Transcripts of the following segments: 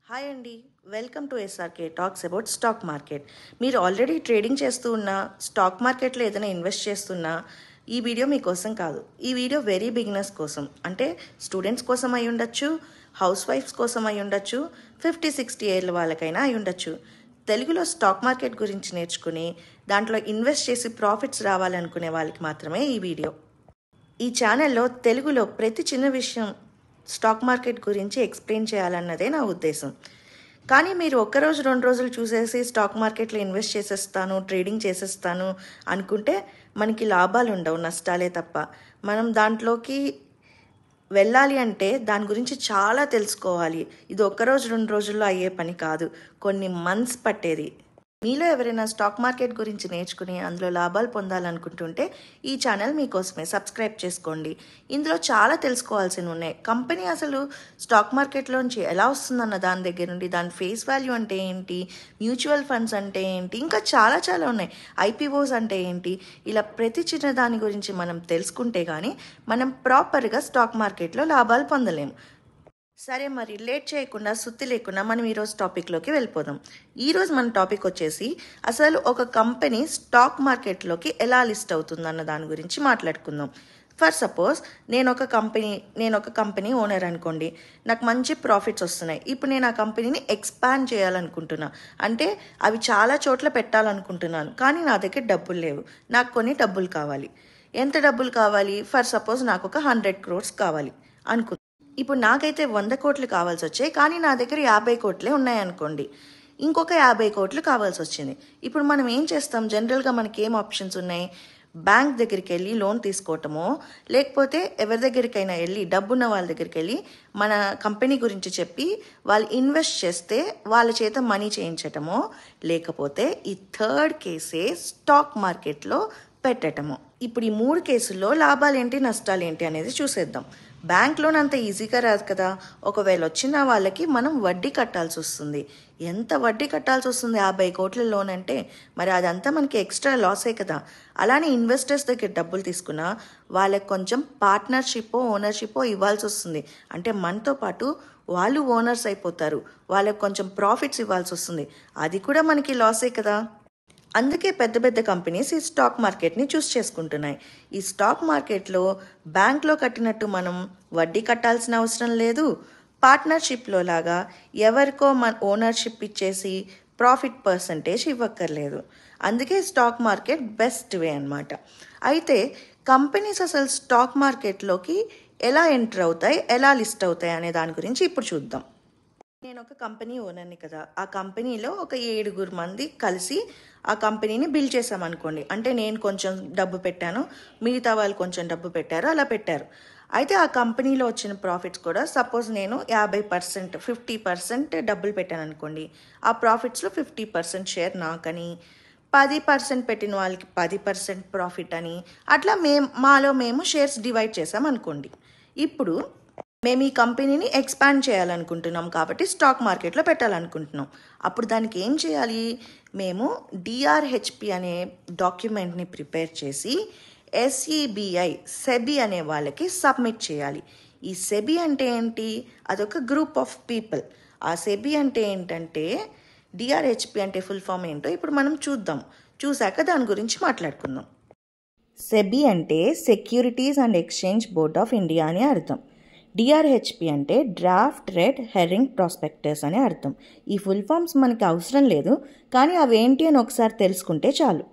Hi అండి, welcome to SRK talks about stock market. మీరు already trading చేస్తూ ఉన్నా, స్టాక్ మార్కెట్లో ఏదైనా ఇన్వెస్ట్ చేస్తున్నా ఈ వీడియో మీకోసం కాదు. ఈ వీడియో వెరీ బిగినర్స్ కోసం, అంటే స్టూడెంట్స్ కోసం అయి ఉండొచ్చు, హౌస్ వైఫ్స్ కోసం అయి ఉండొచ్చు, 50-60 ఏళ్ళ వాళ్ళకైనా అయి ఉండొచ్చు. తెలుగులో స్టాక్ మార్కెట్ గురించి నేర్చుకుని దాంట్లో ఇన్వెస్ట్ చేసి ప్రాఫిట్స్ రావాలనుకునే వాళ్ళకి మాత్రమే ఈ వీడియో. ఈ ఛానల్లో తెలుగులో ప్రతి చిన్న విషయం స్టాక్ మార్కెట్ గురించి ఎక్స్ప్లెయిన్ చేయాలన్నదే నా ఉద్దేశం. కానీ మీరు ఒక్కరోజు 2 రోజులు చూసేసి స్టాక్ మార్కెట్లో ఇన్వెస్ట్ చేసేస్తాను, ట్రేడింగ్ చేసేస్తాను అనుకుంటే మనకి లాభాలు ఉండవు, నష్టాలే తప్ప. మనం దాంట్లోకి వెళ్ళాలి అంటే దాని గురించి చాలా తెలుసుకోవాలి. ఇది ఒక్కరోజు 2 రోజుల్లో అయ్యే పని కాదు, కొన్ని మంత్స్ పట్టేది. మీలో ఎవరైనా స్టాక్ మార్కెట్ గురించి నేర్చుకుని అందులో లాభాలు పొందాలనుకుంటుంటే ఈ ఛానల్ మీకోసమే. సబ్స్క్రైబ్ చేసుకోండి. ఇందులో చాలా తెలుసుకోవాల్సినవి ఉన్నాయి. కంపెనీ అసలు స్టాక్ మార్కెట్లోంచి ఎలా వస్తుందన్న దాని దగ్గర నుండి, దాని ఫేస్ వాల్యూ అంటే ఏంటి, మ్యూచువల్ ఫండ్స్ అంటే ఏంటి, ఇంకా చాలా చాలా ఉన్నాయి. ఐపీఓస్ అంటే ఏంటి, ఇలా ప్రతి చిన్న దాని గురించి మనం తెలుసుకుంటే కానీ మనం ప్రాపర్గా స్టాక్ మార్కెట్లో లాభాలు పొందలేము. సరే, మరి లేట్ చేయకుండా సుత్తి లేకుండా మనం ఈరోజు టాపిక్లోకి వెళ్ళిపోదాం. ఈరోజు మన టాపిక్ వచ్చేసి అసలు ఒక కంపెనీ స్టాక్ మార్కెట్లోకి ఎలా లిస్ట్ అవుతుంది అన్న దాని గురించి మాట్లాడుకుందాం. ఫర్ సపోజ్ నేను ఒక కంపెనీ ఓనర్ అనుకోండి. నాకు మంచి ప్రాఫిట్స్ వస్తున్నాయి. ఇప్పుడు నేను ఆ కంపెనీని ఎక్స్పాండ్ చేయాలనుకుంటున్నా, అంటే అవి చాలా చోట్ల పెట్టాలనుకుంటున్నాను. కానీ నా దగ్గర డబ్బులు లేవు. నాకు కొన్ని డబ్బులు కావాలి. ఎంత డబ్బులు కావాలి? ఫర్ సపోజ్ నాకు ఒక 100 crores కావాలి అనుకుంటున్నాను. ఇప్పుడు నాకైతే 100 కోట్లు కావాల్సి వచ్చాయి, కానీ నా దగ్గర 50 కోట్లే ఉన్నాయనుకోండి. ఇంకొక 50 కోట్లు కావాల్సి వచ్చింది. ఇప్పుడు మనం ఏం చేస్తాం? జనరల్గా మనకి ఏం ఆప్షన్స్ ఉన్నాయి? బ్యాంక్ దగ్గరికి వెళ్ళి లోన్ తీసుకోవటమో, లేకపోతే ఎవరి దగ్గరికైనా వెళ్ళి, డబ్బున్న వాళ్ళ దగ్గరికి వెళ్ళి మన కంపెనీ గురించి చెప్పి వాళ్ళు ఇన్వెస్ట్ చేస్తే వాళ్ళ చేత మనీ చేయించటమో, లేకపోతే ఈ థర్డ్ కేసే స్టాక్ మార్కెట్లో పెట్టటము. ఇప్పుడు ఈ 3 కేసుల్లో లాభాలు ఏంటి, నష్టాలు ఏంటి అనేది చూసేద్దాం. బ్యాంక్ లోన్ అంత ఈజీగా రాదు కదా. ఒకవేళ వచ్చిన వాళ్ళకి మనం వడ్డీ కట్టాల్సి వస్తుంది. ఎంత వడ్డీ కట్టాల్సి వస్తుంది? 50 కోట్ల లోన్ అంటే మరి అదంతా మనకి ఎక్స్ట్రా లాసే కదా. అలానే ఇన్వెస్టర్స్ దగ్గర డబ్బులు తీసుకున్నా వాళ్ళకి కొంచెం పార్ట్నర్షిప్, ఓనర్షిప్ ఇవ్వాల్సి వస్తుంది. అంటే మనతో పాటు వాళ్ళు ఓనర్స్ అయిపోతారు, వాళ్ళకి కొంచెం ప్రాఫిట్స్ ఇవ్వాల్సి వస్తుంది. అది కూడా మనకి లాసే కదా. అందుకే పెద్ద పెద్ద కంపెనీస్ ఈ స్టాక్ మార్కెట్ని చూస్ చేసుకుంటున్నాయి. ఈ స్టాక్ మార్కెట్లో బ్యాంక్లో కట్టినట్టు మనం వడ్డీ కట్టాల్సిన అవసరం లేదు. పార్ట్నర్షిప్లో లాగా ఎవరికో మన ఓనర్షిప్ ఇచ్చేసి ప్రాఫిట్ పర్సంటేజ్ ఇవ్వక్కర్లేదు. అందుకే స్టాక్ మార్కెట్ బెస్ట్ వే అన్నమాట. అయితే కంపెనీస్ అసలు స్టాక్ మార్కెట్లోకి ఎలా ఎంటర్ అవుతాయి, ఎలా లిస్ట్ అవుతాయి అనే దాని గురించి ఇప్పుడు చూద్దాం. నేను ఒక కంపెనీ ఓనర్ని కదా. ఆ కంపెనీలో ఒక 7 మంది కలిసి ఆ కంపెనీని బిల్డ్ చేసామనుకోండి. అంటే నేను కొంచెం డబ్బు పెట్టాను, మిగతా వాళ్ళు కొంచెం డబ్బు పెట్టారు, అలా పెట్టారు. అయితే ఆ కంపెనీలో వచ్చిన ప్రాఫిట్స్ కూడా సపోజ్ నేను 50%, 50% డబ్బులు పెట్టాను అనుకోండి. ఆ ప్రాఫిట్స్లో 50% షేర్ నాకని, 10% పెట్టిన వాళ్ళకి 10% ప్రాఫిట్ అని, అట్లా మాలో మేము షేర్స్ డివైడ్ చేసామనుకోండి. ఇప్పుడు మేము ఈ కంపెనీని ఎక్స్పాండ్ చేయాలనుకుంటున్నాం కాబట్టి స్టాక్ మార్కెట్లో పెట్టాలనుకుంటున్నాం. అప్పుడు దానికి ఏం చేయాలి? మేము డిఆర్హెచ్పి అనే డాక్యుమెంట్ని ప్రిపేర్ చేసి సెబీ అనే వాళ్ళకి సబ్మిట్ చేయాలి. ఈ సెబీ అంటే ఏంటి? అదొక గ్రూప్ ఆఫ్ పీపుల్. ఆ సెబీ అంటే ఏంటంటే, డిఆర్హెచ్పి అంటే ఫుల్ ఫామ్ ఏంటో ఇప్పుడు మనం చూసాక దాని గురించి మాట్లాడుకుందాం. సెబీ అంటే securities and exchange board of India అని అర్థం. డిఆర్హెచ్పి అంటే డ్రాఫ్ట్ రెడ్ హెరింగ్ ప్రాస్పెక్టస్ అనే అర్థం. ఈ ఫుల్ ఫామ్స్ మనకి అవసరం లేదు, కానీ అవేంటి అని ఒకసారి తెలుసుకుంటే చాలు.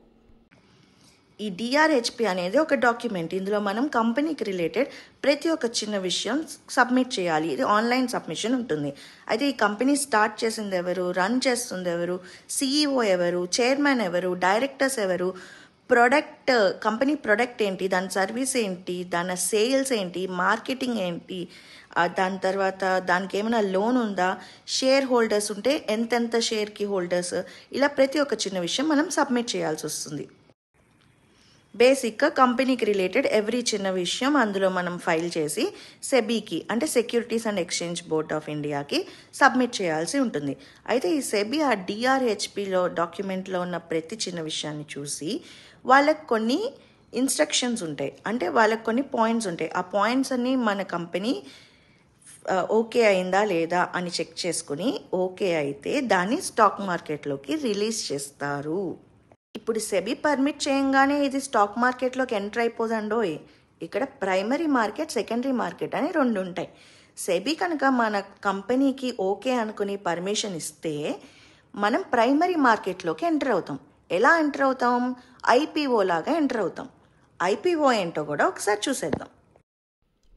ఈ డిఆర్హెచ్పి అనేది ఒక డాక్యుమెంట్. ఇందులో మనం కంపెనీకి రిలేటెడ్ ప్రతి ఒక్క చిన్న విషయం సబ్మిట్ చేయాలి. ఇది ఆన్లైన్ సబ్మిషన్ ఉంటుంది. అయితే ఈ కంపెనీ స్టార్ట్ చేసింది ఎవరు, రన్ చేస్తుంది ఎవరు, సిఈఓ ఎవరు, చైర్మన్ ఎవరు, డైరెక్టర్స్ ఎవరు, కంపెనీ ప్రొడక్ట్ ఏంటి, దాని సర్వీస్ ఏంటి, దాని సేల్స్ ఏంటి, మార్కెటింగ్ ఏంటి, దాని తర్వాత దానికి ఏమైనా లోన్ ఉందా, షేర్ హోల్డర్స్ ఉంటే ఎంతెంత షేర్కి హోల్డర్స్, ఇలా ప్రతి ఒక్క చిన్న విషయం మనం సబ్మిట్ చేయాల్సి వస్తుంది. బేసిక్గా కంపెనీకి రిలేటెడ్ ఎవ్రీ చిన్న విషయం అందులో మనం ఫైల్ చేసి సెబీకి, అంటే securities and exchange board of ఇండియాకి సబ్మిట్ చేయాల్సి ఉంటుంది. అయితే ఈ సెబీ ఆ డిఆర్హెచ్పిలో డాక్యుమెంట్లో ఉన్న ప్రతి చిన్న విషయాన్ని చూసి వాళ్ళకి కొన్ని ఇన్స్ట్రక్షన్స్ ఉంటాయి, అంటే వాళ్ళకి కొన్ని పాయింట్స్ ఉంటాయి. ఆ పాయింట్స్ అన్నీ మన కంపెనీ ఓకే అయిందా లేదా అని చెక్ చేసుకుని ఓకే అయితే దాన్ని స్టాక్ మార్కెట్లోకి రిలీజ్ చేస్తారు. ఇప్పుడు సెబీ పర్మిట్ చేయంగానే ఇది స్టాక్ మార్కెట్లోకి ఎంటర్ అయిపోదండోయ్. ఇక్కడ ప్రైమరీ మార్కెట్, సెకండరీ మార్కెట్ అని రెండు ఉంటాయి. సెబీ కనుక మన కంపెనీకి ఓకే అనుకుని పర్మిషన్ ఇస్తే మనం ప్రైమరీ మార్కెట్లోకి ఎంటర్ అవుతాం. ఎలా ఎంటర్ అవుతాం? ఐపీఓ లాగా ఎంటర్ అవుతాం. ఐపీఓ ఏంటో కూడా ఒకసారి చూసేద్దాం.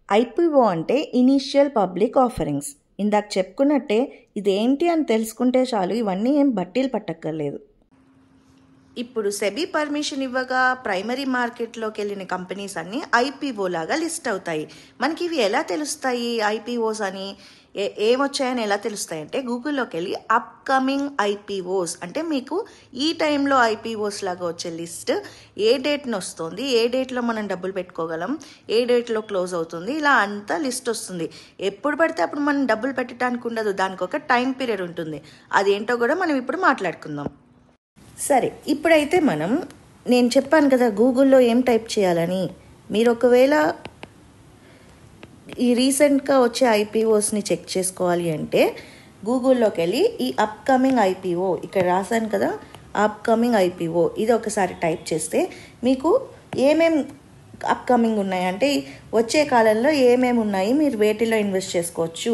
ఐపీఓ అంటే ఇనీషియల్ పబ్లిక్ ఆఫరింగ్స్. ఇందాక చెప్పుకున్నట్టే ఇదేంటి అని తెలుసుకుంటే చాలు, ఇవన్నీ ఏం బట్టీలు పట్టక్కర్లేదు. ఇప్పుడు సెబీ పర్మిషన్ ఇవ్వగా ప్రైమరీ మార్కెట్లోకి వెళ్ళిన కంపెనీస్ అన్నీ ఐపీఓ లాగా లిస్ట్ అవుతాయి. మనకి ఇవి ఎలా తెలుస్తాయి ఐపీఓస్ అని? ఏమొచ్చాయని ఎలా తెలుస్తాయి అంటే గూగుల్లోకి వెళ్ళి అప్కమింగ్ ఐపీఓస్ అంటే మీకు ఈ టైంలో ఐపీఓస్ లాగా వచ్చే లిస్ట్ ఏ డేట్ని వస్తుంది, ఏ డేట్లో మనం డబ్బులు పెట్టుకోగలం, ఏ డేట్లో క్లోజ్ అవుతుంది, ఇలా అంతా లిస్ట్ వస్తుంది. ఎప్పుడు పడితే అప్పుడు మనం డబ్బులు పెట్టడానికి ఉండదు, దానికి ఒక టైం పీరియడ్ ఉంటుంది. అదేంటో కూడా మనం ఇప్పుడు మాట్లాడుకుందాం. సరే, ఇప్పుడైతే నేను చెప్పాను కదా గూగుల్లో ఏం టైప్ చేయాలని. మీరు ఒకవేళ ఈ రీసెంట్గా వచ్చే ఐపీఓస్ని చెక్ చేసుకోవాలి అంటే గూగుల్లోకి వెళ్ళి ఈ అప్కమింగ్ ఐపీఓ ఇక్కడ రాశాను కదా, అప్కమింగ్ ఐపీఓ ఇది ఒకసారి టైప్ చేస్తే మీకు ఏమేం అప్కమింగ్ ఉన్నాయి అంటే వచ్చే కాలంలో ఏమేమి ఉన్నాయి, మీరు వేటిలో ఇన్వెస్ట్ చేసుకోవచ్చు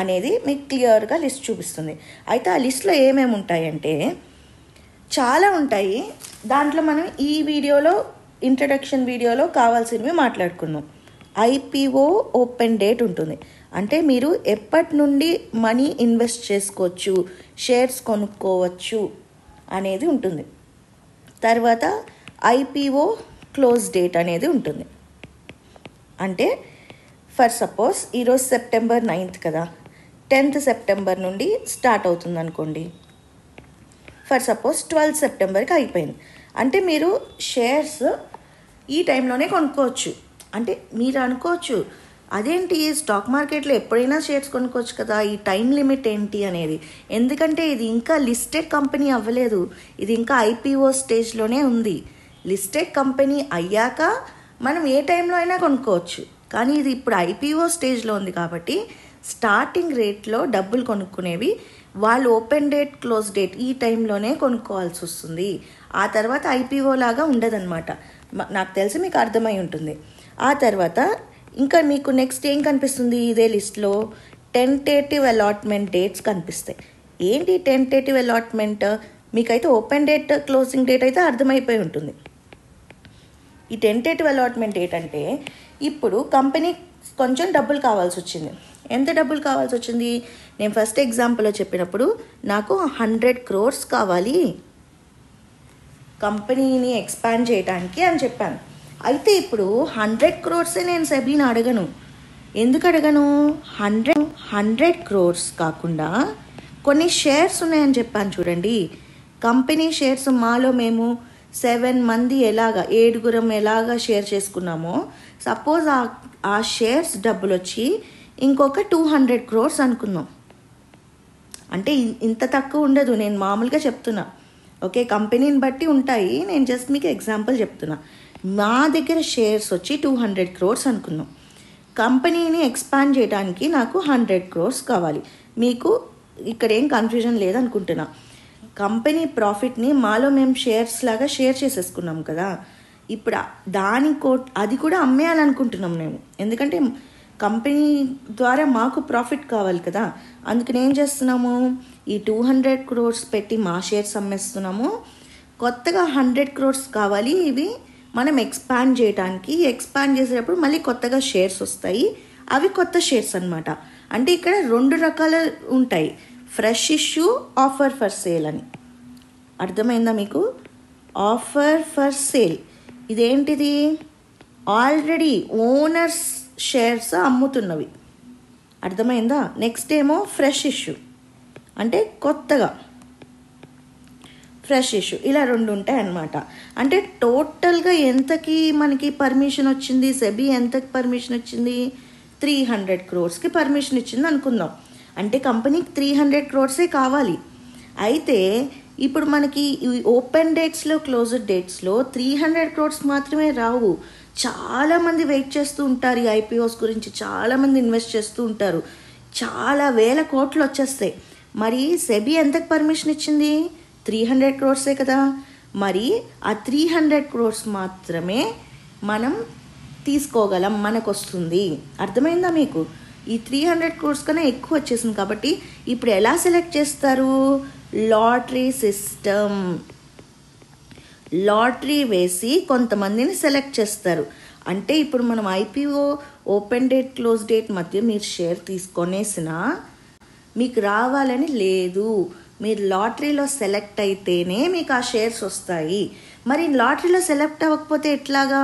అనేది మీకు క్లియర్గా లిస్ట్ చూపిస్తుంది. అయితే ఆ లిస్ట్లో ఏమేమి ఉంటాయంటే చాలా ఉంటాయి. దాంట్లో మనం ఈ వీడియోలో ఇంట్రడక్షన్ వీడియోలో కావాల్సినవి మాట్లాడుకున్నాం. ఐపీఓ ఓపెన్ డేట్ ఉంటుంది, అంటే మీరు ఎప్పటి నుండి మనీ ఇన్వెస్ట్ చేసుకోవచ్చు, షేర్స్ కొనుక్కోవచ్చు అనేది ఉంటుంది. తర్వాత ఐపీఓ క్లోజ్ డేట్ అనేది ఉంటుంది. అంటే ఫర్ సపోజ్ ఈరోజు సెప్టెంబర్ 9th కదా, 10th సెప్టెంబర్ నుండి స్టార్ట్ అవుతుంది అనుకోండి. ఫర్ సపోజ్ 12th సెప్టెంబర్కి అయిపోయింది అంటే మీరు షేర్స్ ఈ టైంలోనే కొనుక్కోవచ్చు. అంటే మీరు అనుకోవచ్చు అదేంటి స్టాక్ మార్కెట్లో ఎప్పుడైనా షేర్స్ కొనుక్కోవచ్చు కదా, ఈ టైం లిమిట్ ఏంటి అనేది. ఎందుకంటే ఇది ఇంకా లిస్టెడ్ కంపెనీ అవ్వలేదు, ఇది ఇంకా ఐపీఓ స్టేజ్లోనే ఉంది. లిస్టెడ్ కంపెనీ అయ్యాక మనం ఏ టైంలో అయినా కొనుక్కోవచ్చు, కానీ ఇది ఇప్పుడు ఐపీఓ స్టేజ్లో ఉంది కాబట్టి స్టార్టింగ్ రేట్లో డబ్బులు కొనుక్కునేవి వాళ్ళు ఓపెన్ డేట్, క్లోజ్ డేట్ ఈ టైంలోనే కొనుక్కోవాల్సి వస్తుంది. ఆ తర్వాత ఐపీఓ లాగా ఉండదన్నమాట. నాకు తెలిసి మీకు అర్థమై ఉంటుంది. ఆ తర్వాత ఇంకా మీకు నెక్స్ట్ ఏం కనిపిస్తుంది ఇదే లిస్ట్లో? టెంటేటివ్ అలాట్మెంట్ డేట్స్ కనిపిస్తాయి. ఏంటి టెంటేటివ్ అలాట్మెంట్? మీకైతే ఓపెన్ డేట్, క్లోజింగ్ డేట్ అయితే అర్థమైపోయి ఉంటుంది. ఈ టెంటేటివ్ అలాట్మెంట్ డేట్ అంటే ఇప్పుడు కంపెనీ కొంచెం డబ్బులు కావాల్సి వచ్చింది. ఎంత డబ్బులు కావాల్సి వచ్చింది? నేను ఫస్ట్ ఎగ్జాంపుల్లో చెప్పినప్పుడు నాకు 100 crores కావాలి కంపెనీని ఎక్స్పాండ్ చేయడానికి అని చెప్పాను. అయితే ఇప్పుడు 100 crores నేను సెబీని అడగను. ఎందుకు అడగను? 100 crores కాకుండా కొన్ని షేర్స్ ఉన్నాయని చెప్పాను చూడండి. కంపెనీ షేర్స్ మాలో మేము 7 మంది ఎలాగా 7గురం ఎలాగా షేర్ చేసుకున్నామో, సపోజ్ ఆ షేర్స్ డబ్బులు వచ్చి ఇంకొక 200 crores అనుకుందాం. అంటే ఇంత తక్కువ ఉండదు, నేను మామూలుగా చెప్తున్నా. ఓకే, కంపెనీని బట్టి ఉంటాయి, నేను జస్ట్ మీకు ఎగ్జాంపుల్ చెప్తున్నా. మా దగ్గర షేర్స్ వచ్చి 200 crores అనుకుందాం. కంపెనీని ఎక్స్పాండ్ చేయడానికి నాకు 100 crores కావాలి. మీకు ఇక్కడ ఏం కన్ఫ్యూజన్ లేదనుకుంటున్నా. కంపెనీ ప్రాఫిట్ని మాలో మేము షేర్స్ లాగా షేర్ చేసేసుకున్నాం కదా, ఇప్పుడు అది కూడా అమ్మేయాలనుకుంటున్నాం మేము. ఎందుకంటే కంపెనీ ద్వారా మాకు ప్రాఫిట్ కావాలి కదా, అందుకని ఏం చేస్తున్నాము, ఈ 200 crores పెట్టి మా షేర్స్ అమ్మేస్తున్నాము. కొత్తగా 100 crores కావాలి, ఇవి మనం ఎక్స్పాండ్ చేయడానికి. ఎక్స్పాండ్ చేసేటప్పుడు మళ్ళీ కొత్తగా షేర్స్ వస్తాయి, అవి కొత్త షేర్స్ అనమాట. అంటే ఇక్కడ 2 రకాల ఉంటాయి, fresh issue, offer for sale అని. అర్థమైందా మీకు? ఆఫర్ ఫర్ సేల్ ఇదేంటిది? ఆల్రెడీ ఓనర్స్ షేర్స్ అమ్ముతున్నవి. అర్థమైందా? నెక్స్ట్ ఏమో ఫ్రెష్ ఇష్యూ అంటే కొత్తగా ఫ్రెష్ ఇష్యూ. ఇలా 2 ఉంటాయి అన్నమాట. అంటే టోటల్గా ఎంతకి మనకి పర్మిషన్ వచ్చింది, సెబీ ఎంతకి పర్మిషన్ వచ్చింది? 300 crores పర్మిషన్ ఇచ్చింది అనుకుందాం. అంటే కంపెనీకి 300 crores కావాలి. అయితే ఇప్పుడు మనకి ఓపెన్ డేట్స్లో, క్లోజ్డ్ డేట్స్లో 300 crores మాత్రమే రావు. చాలామంది వెయిట్ చేస్తూ ఉంటారు ఈ ఐపీఓస్ గురించి, చాలామంది ఇన్వెస్ట్ చేస్తూ ఉంటారు. చాలా వేల కోట్లు వచ్చేస్తాయి. మరి సెబీ ఎంతకు పర్మిషన్ ఇచ్చింది? 300 crores కదా. మరి ఆ 300 crores మాత్రమే మనం తీసుకోగలం, మనకు వస్తుంది. అర్థమైందా మీకు? ఈ 300 crores కన్నా ఎక్కువ వచ్చేసింది కాబట్టి ఇప్పుడు ఎలా సెలెక్ట్ చేస్తారు? Lottery system. లాటరీ వేసి కొంతమందిని సెలెక్ట్ చేస్తారు. అంటే ఇప్పుడు మనం IPO open date close date మధ్య మీరు షేర్ తీసుకొనేసినా మీకు రావాలని లేదు. మీరు లాటరీలో సెలెక్ట్ అయితేనే మీకు ఆ షేర్స్ వస్తాయి. మరి లాటరీలో సెలెక్ట్ అవ్వకపోతే ఎట్లాగా?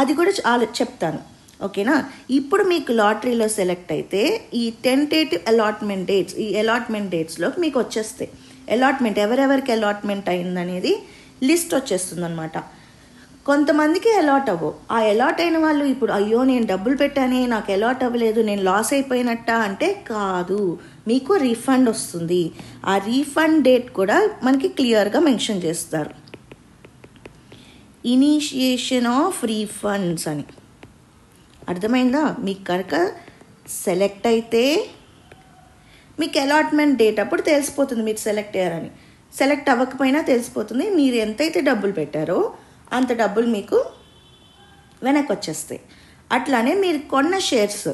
అది కూడా చెప్తాను, ఓకేనా? ఇప్పుడు మీకు లాటరీలో సెలెక్ట్ అయితే ఈ టెంటేటివ్ అలాట్మెంట్ డేట్స్, ఈ అలాట్మెంట్ డేట్స్లోకి మీకు వచ్చేస్తాయి. అలాట్మెంట్ ఎవరెవరికి అలాట్మెంట్ అయిందనేది లిస్ట్ వచ్చేస్తుంది అనమాట. కొంతమందికి అలాట్ అవ్వవు. ఆ అలాట్ అయిన వాళ్ళు ఇప్పుడు అయ్యో నేను డబ్బులు పెట్టానే, నాకు అలాట్ అవ్వలేదు, నేను లాస్ అయిపోయినట్ట అంటే కాదు, మీకు రీఫండ్ వస్తుంది. ఆ రీఫండ్ డేట్ కూడా మనకి క్లియర్గా మెన్షన్ చేస్తారు. ఇనిషియేషన్ ఆఫ్ రీఫండ్స్ అని. అర్థమైందా? మీకు కనుక సెలెక్ట్ అయితే మీకు అలాట్మెంట్ డేట్ అప్పుడు తెలిసిపోతుంది మీరు సెలెక్ట్ అయ్యారని. సెలెక్ట్ అవ్వకపోయినా తెలిసిపోతుంది. మీరు ఎంతైతే డబ్బులు పెట్టారో అంత డబ్బులు మీకు వెనక్కి వచ్చేస్తాయి. అట్లానే మీరు కొన్న షేర్స్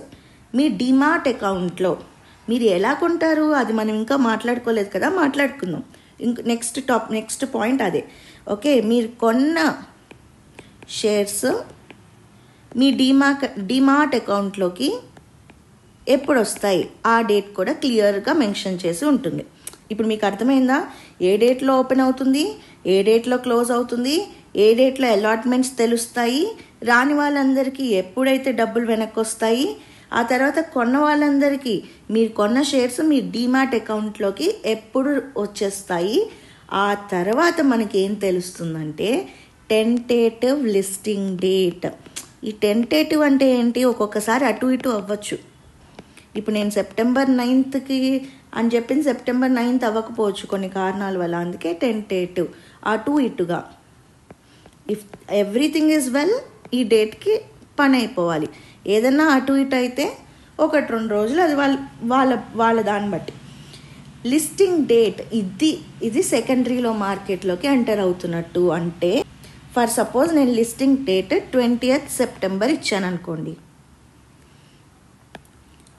మీ డిమార్ట్ అకౌంట్లో మీరు ఎలా కొంటారు అది మనం ఇంకా మాట్లాడుకోలేదు కదా, మాట్లాడుకుందాం. నెక్స్ట్ పాయింట్ అదే. ఓకే, మీరు కొన్న షేర్స్ మీ డిమార్ట్ అకౌంట్లోకి ఎప్పుడు వస్తాయి ఆ డేట్ కూడా క్లియర్గా మెన్షన్ చేసి ఉంటుంది. ఇప్పుడు మీకు అర్థమైందా? ఏ డేట్లో ఓపెన్ అవుతుంది, ఏ డేట్లో క్లోజ్ అవుతుంది, ఏ డేట్లో అలాట్మెంట్స్ తెలుస్తాయి, రాని వాళ్ళందరికీ ఎప్పుడైతే డబ్బులు వెనక్కి వస్తాయి, ఆ తర్వాత కొన్న వాళ్ళందరికీ మీరు కొన్న షేర్స్ మీ డిమార్ట్ అకౌంట్లోకి ఎప్పుడు వచ్చేస్తాయి. ఆ తర్వాత మనకి ఏం తెలుస్తుందంటే టెంటేటివ్ లిస్టింగ్ డేట్. ఈ టెంటేటివ్ అంటే ఏంటి? ఒక్కొక్కసారి అటు ఇటు అవ్వచ్చు. ఇప్పుడు నేను September 9th అని చెప్పింది September 9th అవ్వకపోవచ్చు కొన్ని కారణాల వల్ల, అందుకే టెంటేటివ్, అటు ఇటుగా. ఇఫ్ ఎవ్రీథింగ్ ఈజ్ వెల్ ఈ డేట్కి పని అయిపోవాలి. ఏదన్నా అటు ఇటు అయితే 1-2 రోజులు, అది వాళ్ళ దాన్ని బట్టి. లిస్టింగ్ డేట్ ఇది సెకండరీలో మార్కెట్లోకి ఎంటర్ అవుతున్నట్టు. అంటే ఫర్ సపోజ్ నేను లిస్టింగ్ డేట్ 20th September ఇచ్చాను అనుకోండి,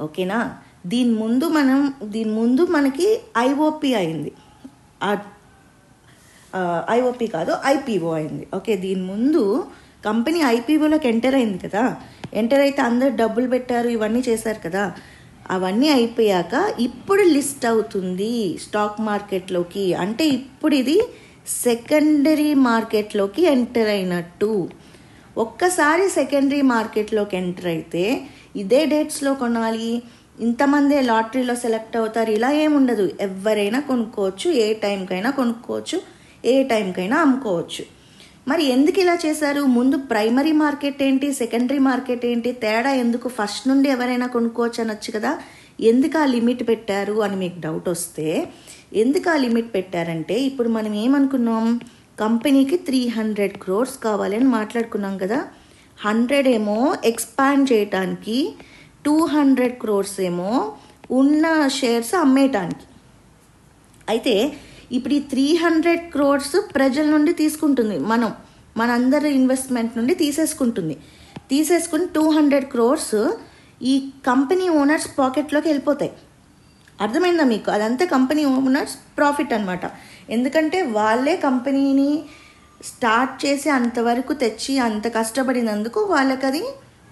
ఓకేనా? దీని ముందు మనకి ఐఓపి అయింది, ఐఓపి కాదు ఐపీఓ అయింది. ఓకే, దీని ముందు కంపెనీ ఐపీఓలోకి ఎంటర్ అయింది కదా. ఎంటర్ అయితే అందరు డబ్బులు పెట్టారు, ఇవన్నీ చేశారు కదా. అవన్నీ అయిపోయాక ఇప్పుడు లిస్ట్ అవుతుంది స్టాక్ మార్కెట్లోకి. అంటే ఇప్పుడు ఇది సెకండరీ మార్కెట్లోకి ఎంటర్ అయినట్టు. ఒక్కసారి సెకండరీ మార్కెట్లోకి ఎంటర్ అయితే ఇదే డేట్స్లో కొనాలి, ఇంతమందే లాటరీలో సెలెక్ట్ అవుతారు, ఇలా ఏముండదు. ఎవరైనా కొనుక్కోవచ్చు, ఏ టైంకైనా కొనుక్కోవచ్చు, ఏ టైంకైనా అమ్ముకోవచ్చు. మరి ఎందుకు ఇలా చేశారు? ముందు ప్రైమరీ మార్కెట్ ఏంటి, సెకండరీ మార్కెట్ ఏంటి, తేడా ఎందుకు? ఫస్ట్ నుండి ఎవరైనా కొనుక్కోవచ్చు అనొచ్చు కదా. ఎందుకు ఆ లిమిట్ పెట్టారు అని మీకు డౌట్ వస్తే, ఎందుకు ఆ లిమిట్ పెట్టారంటే ఇప్పుడు మనం ఏమనుకున్నాం, కంపెనీకి 300 crores కావాలని మాట్లాడుకున్నాం కదా. 100 ఏమో ఎక్స్పాండ్ చేయటానికి, 200 crores ఏమో ఉన్న షేర్స్ అమ్మేయటానికి. అయితే ఇప్పుడు ఈ 300 crores ప్రజల నుండి తీసుకుంటుంది, మనందరి ఇన్వెస్ట్మెంట్ నుండి తీసేసుకుని 200 crores ఈ కంపెనీ ఓనర్స్ పాకెట్లోకి వెళ్ళిపోతాయి. అర్థమైందా మీకు? అదంతా కంపెనీ ఓనర్స్ ప్రాఫిట్ అనమాట. ఎందుకంటే వాళ్ళే కంపెనీని స్టార్ట్ చేసి అంతవరకు తెచ్చి అంత కష్టపడినందుకు వాళ్ళకి అది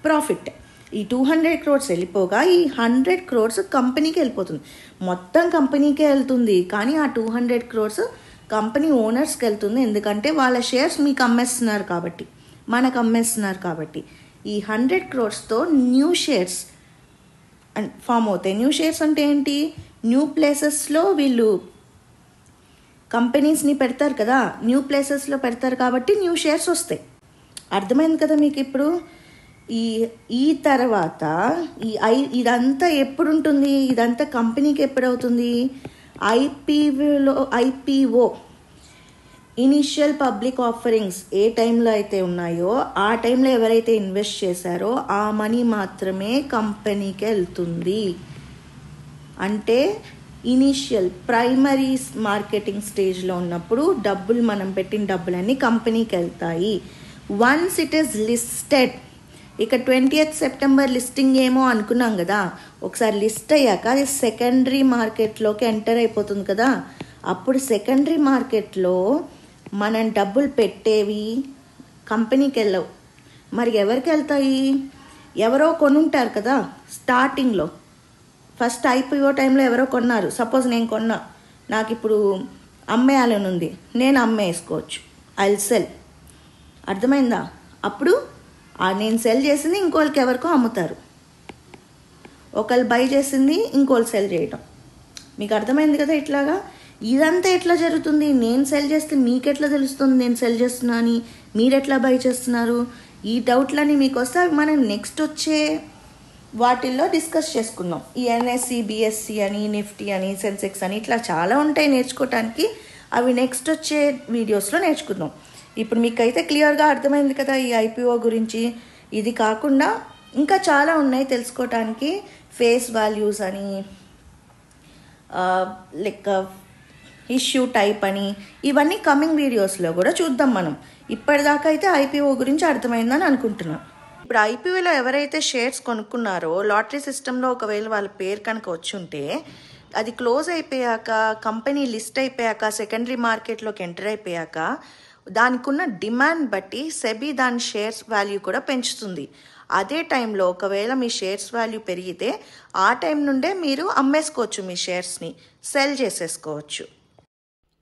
ప్రాఫిట్. ఈ 200 crores వెళ్ళిపోగా ఈ 100 crores కంపెనీకి వెళ్ళిపోతుంది. మొత్తం కంపెనీకే వెళ్తుంది, కానీ ఆ 200 crores కంపెనీ ఓనర్స్కి వెళ్తుంది. ఎందుకంటే వాళ్ళ షేర్స్ మీకు అమ్మేస్తున్నారు కాబట్టి, మనకు అమ్మేస్తున్నారు కాబట్టి. ఈ 100 crores న్యూ షేర్స్ ఫామ్ అవుతాయి. న్యూ షేర్స్ అంటే ఏంటి? న్యూ ప్లేసెస్లో వీళ్ళు కంపెనీస్ని పెడతారు కదా, న్యూ ప్లేసెస్లో పెడతారు కాబట్టి న్యూ షేర్స్ వస్తాయి. అర్థమైంది కదా మీకు? ఇప్పుడు ఈ తర్వాత ఇదంతా ఎప్పుడు ఉంటుంది? ఇదంతా కంపెనీకి ఎప్పుడు అవుతుంది? ఐపీఓ ఇనిషియల్ పబ్లిక్ ఆఫరింగ్స్ ఏ టైంలో అయితే ఉన్నాయో ఆ టైంలో ఎవరైతే ఇన్వెస్ట్ చేశారో ఆ మనీ మాత్రమే కంపెనీకి వెళ్తుంది. అంటే ఇనీషియల్ ప్రైమరీ మార్కెటింగ్ స్టేజ్లో ఉన్నప్పుడు మనం పెట్టిన డబ్బులన్నీ కంపెనీకి వెళ్తాయి. వన్స్ ఇట్ ఈస్ లిస్టెడ్, ఇక 20th సెప్టెంబర్ లిస్టింగ్ ఏమో అనుకున్నాం కదా, ఒకసారి లిస్ట్ అయ్యాక అది సెకండరీ మార్కెట్లోకి ఎంటర్ అయిపోతుంది కదా. అప్పుడు సెకండరీ మార్కెట్లో మనం డబ్బులు పెట్టేవి కంపెనీకి వెళ్ళవు. మరి ఎవరికి వెళ్తాయి? ఎవరో కొనుంటారు కదా స్టార్టింగ్లో. ఫస్ట్ IPO టైంలో ఎవరో కొన్నారు. సపోజ్ నేను కొన్నా, నాకు ఇప్పుడు అమ్మేయాలని ఉంది, నేను అమ్మేసుకోవచ్చు. I will sell. అర్థమైందా? అప్పుడు నేను సెల్ చేసింది ఇంకోళ్ళకి ఎవరికో అమ్ముతారు. ఒకళ్ళు బై చేసింది ఇంకోళ్ళు సెల్ చేయటం. మీకు అర్థమైంది కదా? ఇట్లాగా ఇదంతా ఎట్లా జరుగుతుంది? నేను సెల్ చేస్తే మీకు ఎట్లా తెలుస్తుంది నేను సెల్ చేస్తున్నా అని? మీరు ఎట్లా బై చేస్తున్నారు? ఈ డౌట్లని మీకు వస్తే అవి మనం నెక్స్ట్ వచ్చే వాటిల్లో డిస్కస్ చేసుకుందాం. ఈ NSE, BSE అని, నిఫ్టీ అని, సెన్సెక్స్ అని ఇట్లా చాలా ఉంటాయి నేర్చుకోవటానికి. అవి నెక్స్ట్ వచ్చే వీడియోస్లో నేర్చుకుందాం. ఇప్పుడు మీకైతే క్లియర్గా అర్థమైంది కదా ఈ IPO గురించి. ఇది కాకుండా ఇంకా చాలా ఉన్నాయి తెలుసుకోవటానికి. ఫేస్ వాల్యూస్ అని, లైక్ ఇష్యూ టైప్ అని, ఇవన్నీ కమింగ్ వీడియోస్లో కూడా చూద్దాం మనం. ఇప్పటిదాకా అయితే IPO గురించి అర్థమైందని అనుకుంటున్నాను. ఇప్పుడు IPOలో ఎవరైతే షేర్స్ కొనుక్కున్నారో లాటరీ సిస్టంలో ఒకవేళ వాళ్ళ పేరు కనుక వచ్చి ఉంటే, అది క్లోజ్ అయిపోయాక, కంపెనీ లిస్ట్ అయిపోయాక, సెకండరీ మార్కెట్లోకి ఎంటర్ అయిపోయాక దానికి ఉన్న డిమాండ్ బట్టి సెబీ దాని షేర్స్ వాల్యూ కూడా పెంచుతుంది. అదే టైంలో ఒకవేళ మీ షేర్స్ వాల్యూ పెరిగితే ఆ టైం నుండే మీరు అమ్మేసుకోవచ్చు, మీ షేర్స్ని సెల్ చేసేసుకోవచ్చు.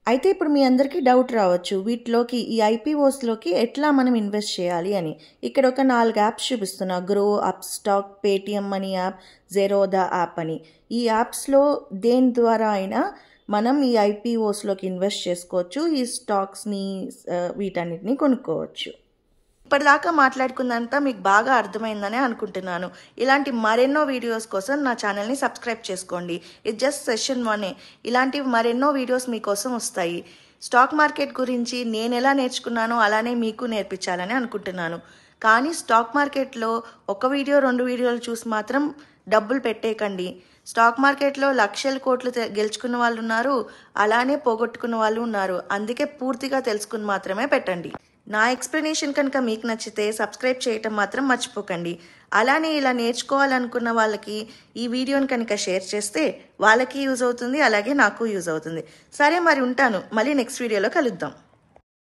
అయితే ఇప్పుడు మీ అందరికీ డౌట్ రావచ్చు, వీటిలోకి ఈ IPOస్లోకి ఎట్లా మనం ఇన్వెస్ట్ చేయాలి అని. ఇక్కడ ఒక 4 యాప్స్ చూపిస్తున్నా. Grow, Upstox, Paytm money app, Zerodha app అని. ఈ యాప్స్లో దేని ద్వారా అయినా మనం ఈ IPOస్లోకి ఇన్వెస్ట్ చేసుకోవచ్చు. ఈ స్టాక్స్ని వీటన్నిటిని కొనుక్కోవచ్చు. ఇప్పటిదాకా మాట్లాడుకుందంతా మీకు బాగా అర్థమైందనే అనుకుంటున్నాను. ఇలాంటి మరెన్నో వీడియోస్ కోసం నా ఛానల్ని సబ్స్క్రైబ్ చేసుకోండి. ఇది జస్ట్ సెషన్ 1. ఇలాంటివి మరెన్నో వీడియోస్ మీకోసం వస్తాయి. స్టాక్ మార్కెట్ గురించి నేను ఎలా నేర్చుకున్నానో అలానే మీకు నేర్పించాలని అనుకుంటున్నాను. కానీ స్టాక్ మార్కెట్లో ఒక వీడియో 2 వీడియోలు చూసి మాత్రం డబ్బులు పెట్టేయకండి. స్టాక్ మార్కెట్లో లక్షల కోట్లు గెలుచుకున్న వాళ్ళు ఉన్నారు, అలానే పోగొట్టుకున్న వాళ్ళు ఉన్నారు. అందుకే పూర్తిగా తెలుసుకుని మాత్రమే పెట్టండి. నా ఎక్స్ప్లెనేషన్ కనుక మీకు నచ్చితే సబ్స్క్రైబ్ చేయటం మాత్రం మర్చిపోకండి. అలానే ఇలా నేర్చుకోవాలనుకున్న వాళ్ళకి ఈ వీడియోని కనుక షేర్ చేస్తే వాళ్ళకి యూజ్ అవుతుంది, అలాగే నాకు యూజ్ అవుతుంది. సరే మరి ఉంటాను. మళ్ళీ నెక్స్ట్ వీడియోలో కలుద్దాం.